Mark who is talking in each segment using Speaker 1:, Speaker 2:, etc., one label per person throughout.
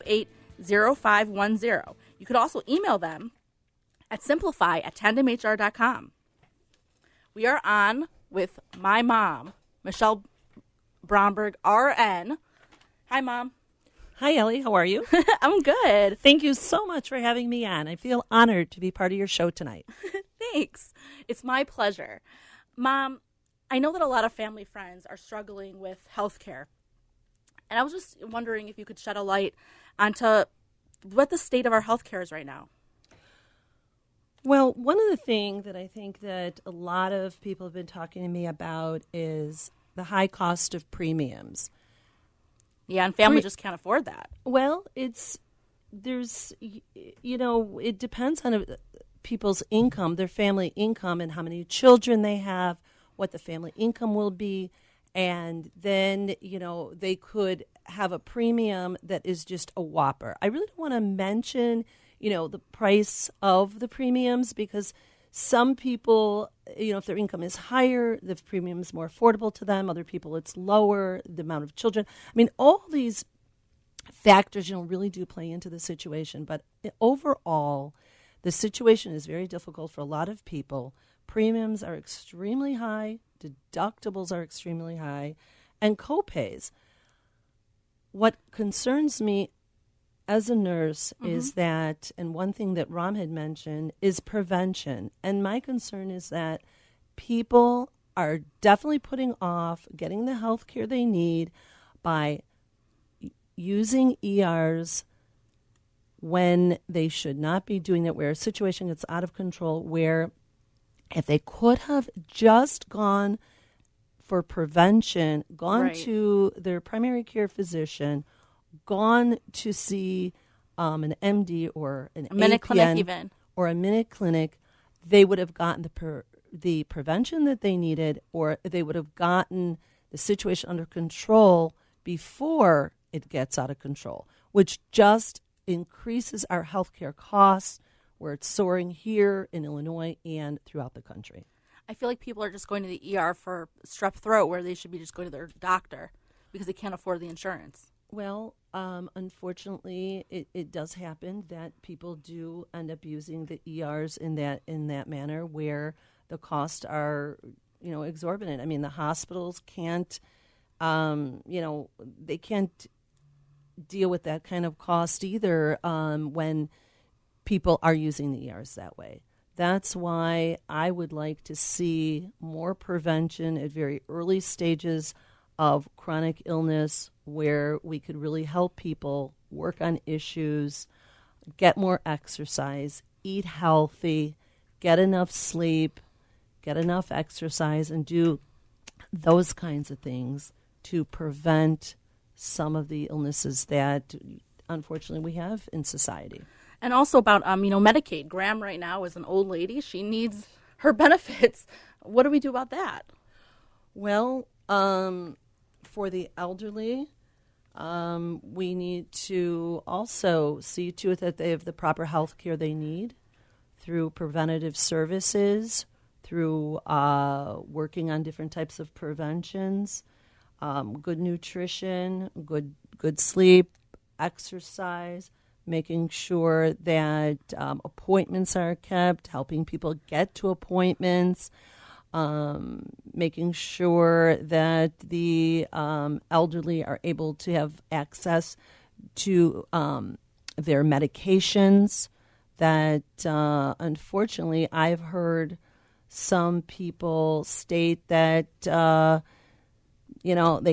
Speaker 1: 608-0510. You could also email them at simplify@tandemhr.com. We are on with my mom, Michele Bromberg, RN. Hi, Mom.
Speaker 2: Hi, Ellie. How are you?
Speaker 1: I'm good.
Speaker 2: Thank you so much for having me on. I feel honored to be part of your show tonight.
Speaker 1: Thanks. It's my pleasure. Mom, I know that a lot of family friends are struggling with health care. And I was just wondering if you could shed a light onto what the state of our health care is right now.
Speaker 2: Well, one of the things that I think that a lot of people have been talking to me about is the high cost of premiums.
Speaker 1: Yeah, and families just can't afford that.
Speaker 2: Well, it depends on people's income, their family income, and how many children they have, what the family income will be. And then, they could have a premium that is just a whopper. I really don't want to mention, the price of the premiums because some people, if their income is higher, the premium is more affordable to them. Other people, it's lower, the amount of children. I mean, all these factors, really do play into the situation. But overall, the situation is very difficult for a lot of people. Premiums are extremely high. Deductibles are extremely high. And copays. What concerns me as a nurse is that, and one thing that Ram had mentioned, is prevention. And my concern is that people are definitely putting off getting the health care they need by using ERs when they should not be doing that, where a situation gets out of control, where if they could have just gone for prevention, gone to their primary care physician, gone to see an MD or an
Speaker 1: minute
Speaker 2: APN
Speaker 1: clinic even.
Speaker 2: Or a minute clinic, they would have gotten the prevention that they needed, or they would have gotten the situation under control before it gets out of control, which just increases our healthcare costs, where it's soaring here in Illinois and throughout the country.
Speaker 1: I feel like people are just going to the ER for strep throat where they should be just going to their doctor because they can't afford the insurance.
Speaker 2: Well, unfortunately, it does happen that people do end up using the ERs in that manner, where the costs are, exorbitant. I mean, the hospitals can't, they can't deal with that kind of cost either when people are using the ERs that way. That's why I would like to see more prevention at very early stages of chronic illness, where we could really help people work on issues, get more exercise, eat healthy, get enough sleep, get enough exercise, and do those kinds of things to prevent some of the illnesses that unfortunately we have in society.
Speaker 1: And also about, Medicaid. Graham right now is an old lady. She needs her benefits. What do we do about that?
Speaker 2: Well, for the elderly, we need to also see to it that they have the proper health care they need through preventative services, through working on different types of preventions, good nutrition, good sleep, exercise, making sure that appointments are kept, helping people get to appointments, making sure that the elderly are able to have access to their medications. That unfortunately, I've heard some people state that they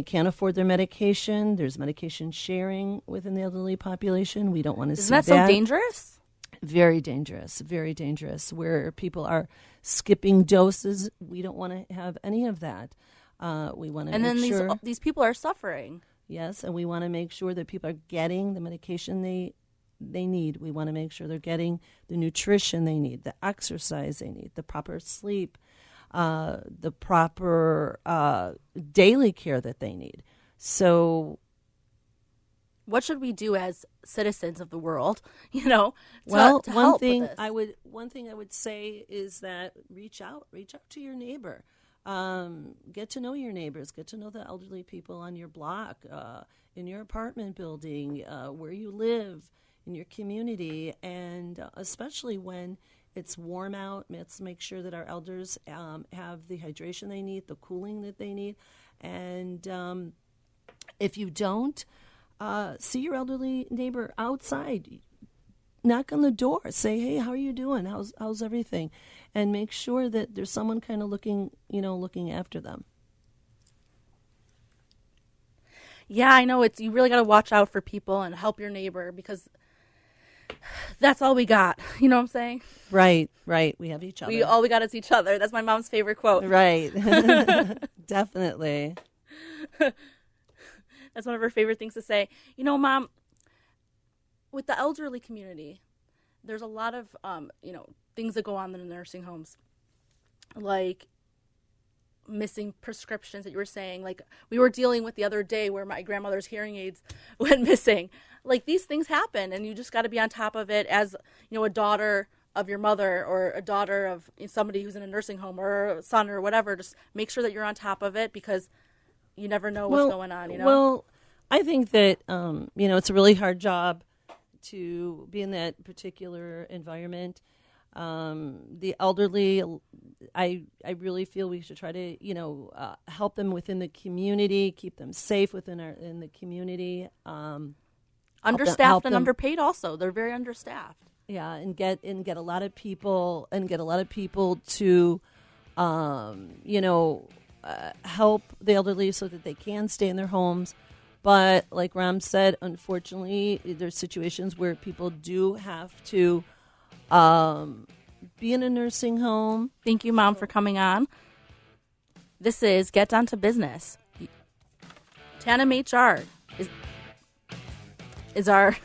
Speaker 2: can't afford their medication. There's medication sharing within the elderly population. We don't want to see that.
Speaker 1: Isn't that so dangerous?
Speaker 2: Very dangerous, very dangerous, where people are skipping doses. We don't want to have any of that. We want to make sure.
Speaker 1: And then these people are suffering.
Speaker 2: Yes, and we want to make sure that people are getting the medication they need. We want to make sure they're getting the nutrition they need, the exercise they need, the proper sleep, the proper daily care that they need. So
Speaker 1: what should we do as citizens of the world,
Speaker 2: Well,
Speaker 1: to
Speaker 2: one
Speaker 1: help
Speaker 2: thing
Speaker 1: with this?
Speaker 2: one thing I would say is that reach out to your neighbor. Get to know your neighbors. Get to know the elderly people on your block. in your apartment building, where you live, in your community, and especially when it's warm out, let's make sure that our elders have the hydration they need, the cooling that they need. And if you don't, see your elderly neighbor outside. Knock on the door. Say, hey, how are you doing? How's everything? And make sure that there's someone kind of looking after them.
Speaker 1: Yeah, I know. You really got to watch out for people and help your neighbor, because that's all we got. You know what I'm saying?
Speaker 2: Right. We have each other.
Speaker 1: All we got is each other. That's my mom's favorite quote.
Speaker 2: Right. Definitely.
Speaker 1: That's one of her favorite things to say. You know, Mom, with the elderly community, there's a lot of, things that go on in the nursing homes, like missing prescriptions that you were saying. Like we were dealing with the other day where my grandmother's hearing aids went missing. Like these things happen, and you just got to be on top of it as, a daughter of your mother or a daughter of somebody who's in a nursing home or a son or whatever. Just make sure that you're on top of it, because you never know what's going on,
Speaker 2: Well, I think that, it's a really hard job to be in that particular environment. The elderly, I really feel we should try to, help them within the community, keep them safe in the community.
Speaker 1: Understaffed and underpaid also. They're very understaffed.
Speaker 2: Yeah, and get a lot of people to, help the elderly so that they can stay in their homes. But like Ram said, unfortunately, there's situations where people do have to be in a nursing home.
Speaker 1: Thank you, Mom, for coming on. This is Get Down to Business. Tandem HR is our